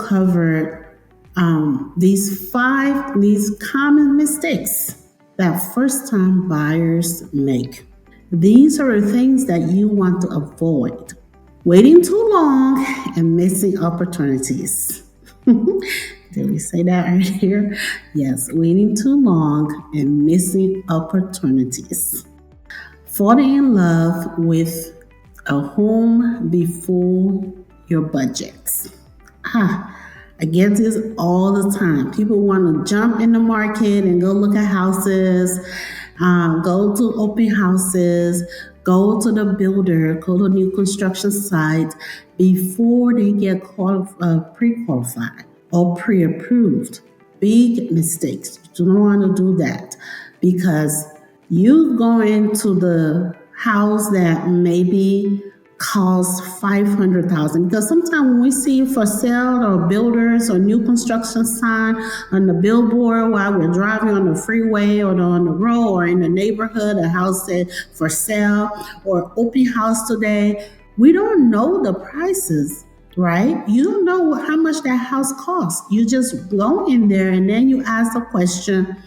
covered these common mistakes that first-time buyers make. These are the things that you want to avoid. Waiting too long and missing opportunities. Did we say that earlier? Yes, waiting too long and missing opportunities. Falling in love with a home before your budgets. I get this all the time. People want to jump in the market and go look at houses, go to open houses, go to the builder, go to new construction sites before they get pre-qualified or pre-approved. Big mistakes. You don't want to do that because you go into the house that maybe costs $500,000, because sometimes when we see for sale or builders or new construction sign on the billboard while we're driving on the freeway or on the road or in the neighborhood, a house said for sale or open house today, we don't know the prices, right? You don't know how much that house costs. You just go in there and then you ask a question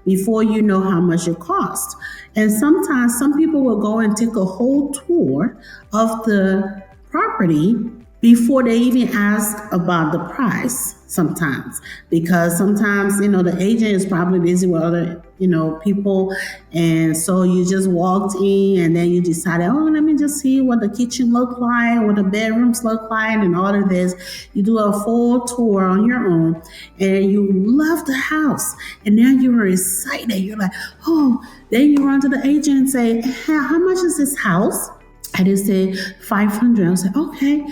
before you know how much it costs. And sometimes some people will go and take a whole tour of the property before they even ask about the price sometimes. Because sometimes, the agent is probably busy with other, people. And so you just walked in and then you decided, let me just see what the kitchen look like, what the bedrooms look like and all of this. You do a full tour on your own and you love the house. And now you're excited. You're like, then you run to the agent and say, hey, how much is this house? And they say $500. I was like, okay.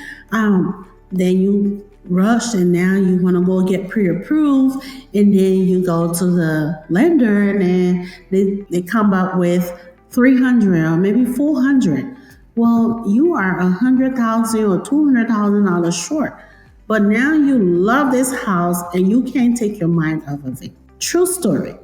Then you rush and now you want to go get pre-approved, and then you go to the lender and then they come up with $300 or maybe $400. Well, you are $100,000 or $200,000 short. But now you love this house and you can't take your mind off of it. True story.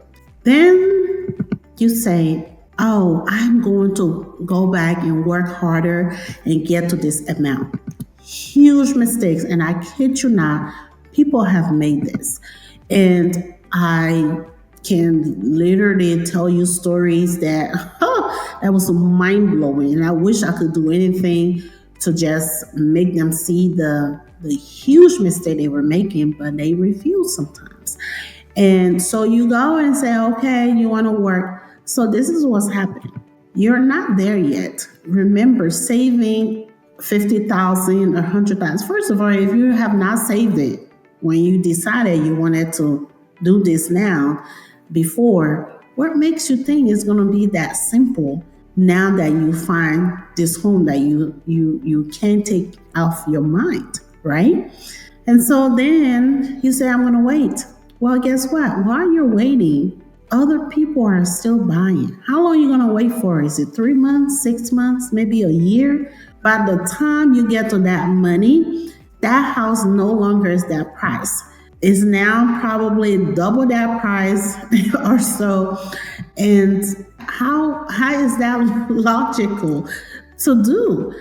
Then you say, I'm going to go back and work harder and get to this amount. Huge mistakes. And I kid you not, people have made this. And I can literally tell you stories that was mind-blowing. And I wish I could do anything to just make them see the huge mistake they were making, but they refuse sometimes. And so you go and say, okay, you want to work. So this is what's happening. You're not there yet. Remember, saving $50,000 or $100,000. First of all, if you have not saved it when you decided you wanted to do this now before, what makes you think it's going to be that simple now that you find this home that you can't take off your mind, right? And so then you say, I'm going to wait. Well, guess what? While you're waiting, other people are still buying. How long are you going to wait for? Is it 3 months, 6 months, maybe a year? By the time you get to that money, that house no longer is that price. It's now probably double that price or so. And how is that logical to do?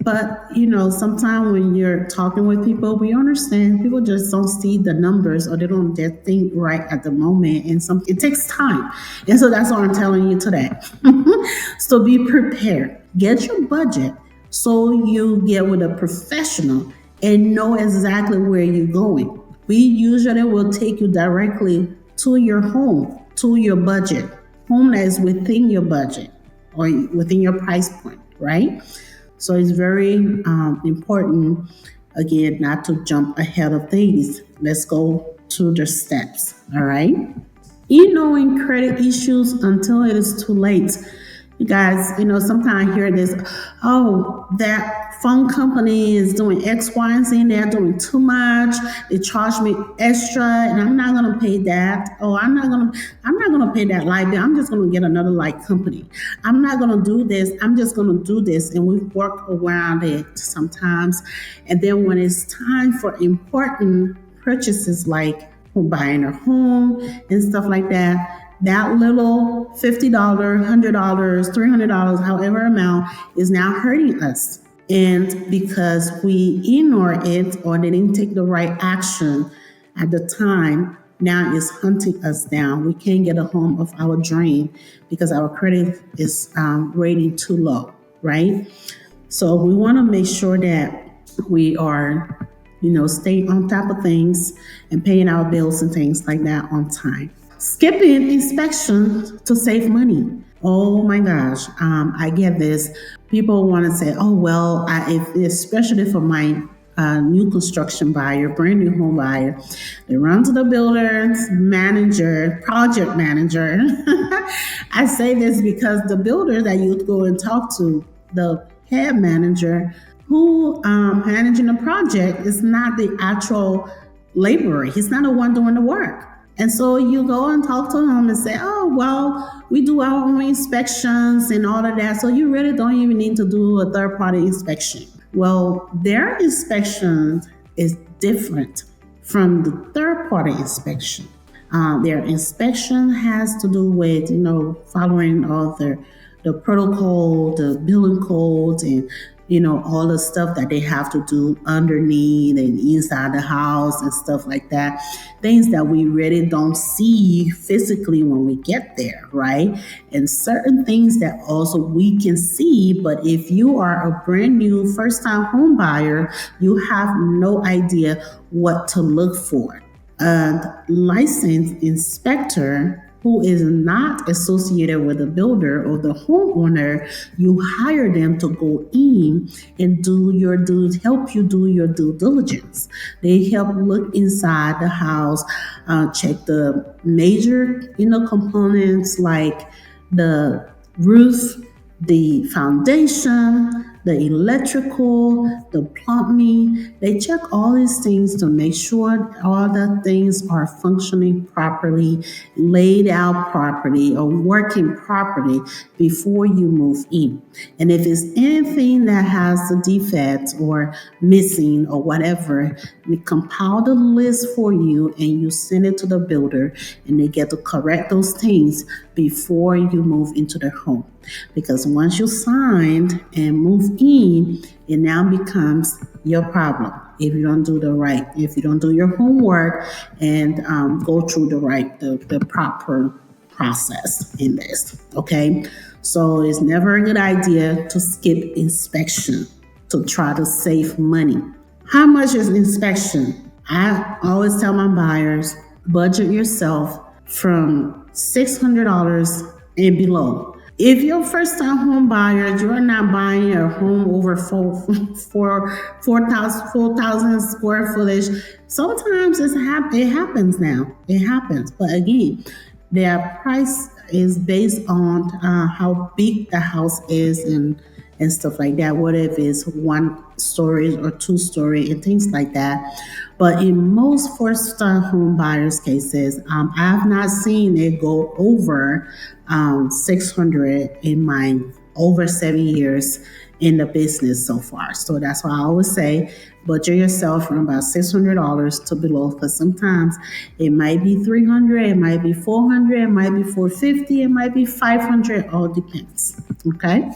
But, sometimes when you're talking with people, we understand people just don't see the numbers or they don't just think right at the moment. And it takes time. And so that's what I'm telling you today. So be prepared. Get your budget so you get with a professional and know exactly where you're going. We usually will take you directly to your home, to your budget. Home that is within your budget or within your price point, right? So it's very important, again, not to jump ahead of things. Let's go to the steps, all right? Ignoring credit issues until it is too late. You guys, sometimes I hear this, that phone company is doing X, Y, and Z, they're doing too much, they charge me extra, and I'm not gonna pay that. I'm not gonna pay that light bill. I'm just gonna get another light company. I'm not gonna do this. I'm just gonna do this. And we work around it sometimes. And then when it's time for important purchases like buying a home and stuff like that, that little $50, $100, $300, however amount is now hurting us. And because we ignore it or didn't take the right action at the time, now it's hunting us down. We can't get a home of our dream because our credit is rating too low, right? So we want to make sure that we are, staying on top of things and paying our bills and things like that on time. Skipping inspection to save money. Oh my gosh, I get this. People want to say, "Oh well," especially for my new construction buyer, brand new home buyer, they run to the builder's manager, project manager. I say this because the builder that you go and talk to, the head manager who managing the project, is not the actual laborer. He's not the one doing the work. And so you go and talk to him and say, "Oh, well, we do our own inspections and all of that. So you really don't even need to do a third party inspection." Well, their inspection is different from the third party inspection. Their inspection has to do with, following all the protocol, the building codes, and all the stuff that they have to do underneath and inside the house and stuff like that. Things that we really don't see physically when we get there, right? And certain things that also we can see, but if you are a brand new first time home buyer, you have no idea what to look for. A licensed inspector who is not associated with the builder or the homeowner, you hire them to go in and help you do your due diligence. They help look inside the house, check the major, components like the roof, the foundation, the electrical, the plumbing. They check all these things to make sure all the things are functioning properly, laid out properly, or working properly before you move in. And if it's anything that has a defect or missing or whatever, they compile the list for you and you send it to the builder and they get to correct those things before you move into the home. Because once you signed and move in, it now becomes your problem if you don't do if you don't do your homework and go through the proper process in this. Okay, so it's never a good idea to skip inspection to try to save money. How much is inspection? I always tell my buyers, budget yourself from $600 and below. If you're first time home buyer, you're not buying a home over 4,000 square footage. Sometimes it happens now. It happens. But again, their price is based on how big the house is and stuff like that. What if it's 1 story or 2 story and things like that. But in most first-time home buyers cases, I have not seen it go over 600 in my over 7 years in the business so far. So that's why I always say budget yourself from about $600 to below, because sometimes it might be 300, it might be 400, it might be 450, it might be 500, all depends. Okay.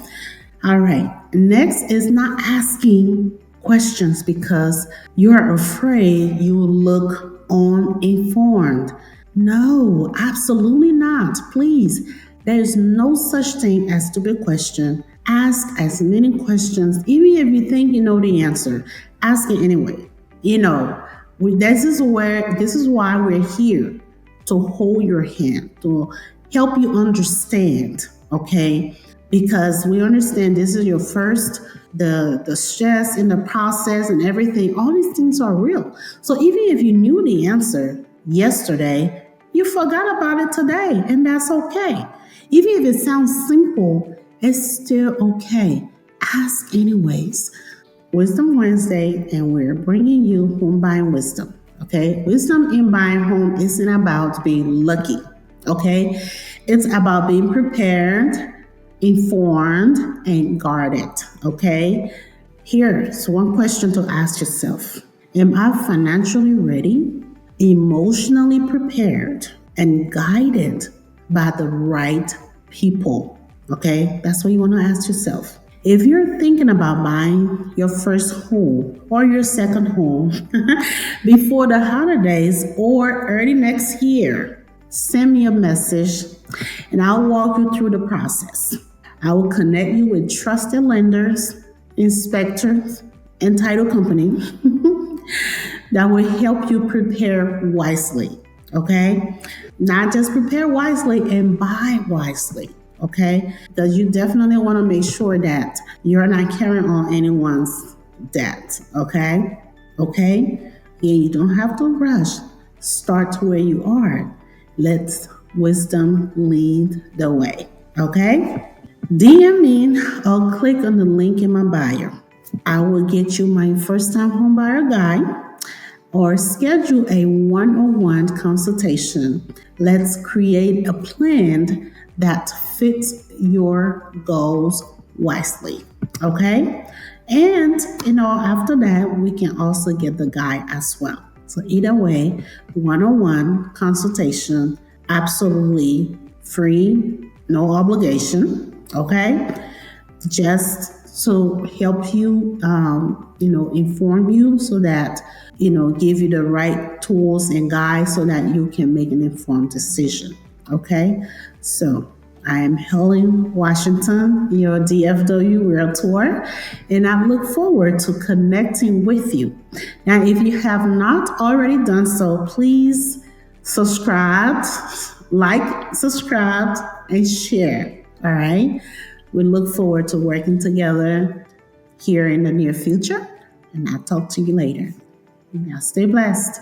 All right. Next is not asking questions because you're afraid you will look uninformed. No, absolutely not. Please, there's no such thing as stupid question. Ask as many questions, even if you think you know the answer. Ask it anyway. This is why we're here, to hold your hand, to help you understand. Okay. Because we understand this is your first, the stress in the process and everything, all these things are real. So even if you knew the answer yesterday, you forgot about it today, and that's okay. Even if it sounds simple, it's still okay. Ask anyways. Wisdom Wednesday, and we're bringing you home buying wisdom. Okay, wisdom in buying home isn't about being lucky. Okay, it's about being prepared, informed, and guarded. Okay, here's one question to ask yourself: am I financially ready, emotionally prepared, and guided by the right people? Okay, that's what you want to ask yourself. If you're thinking about buying your first home or your second home before the holidays or early next year, send me a message and I'll walk you through the process. I will connect you with trusted lenders, inspectors, and title company that will help you prepare wisely. Okay? Not just prepare wisely and buy wisely. Okay? Because you definitely want to make sure that you're not carrying on anyone's debt. Okay? Okay? Yeah, you don't have to rush. Start where you are. Let wisdom lead the way. Okay? DM me or click on the link in my bio. I will get you my first time homebuyer guide or schedule a one-on-one consultation. Let's create a plan that fits your goals wisely. Okay? And after that, we can also get the guide as well. So either way, one-on-one consultation, absolutely free, no obligation. Okay? Just to help you, inform you so that, give you the right tools and guides so that you can make an informed decision. Okay. So I am Helen Washington, your DFW Realtor, and I look forward to connecting with you. Now, if you have not already done so, please subscribe, subscribe, and share. All right. We look forward to working together here in the near future, and I'll talk to you later. Now, stay blessed.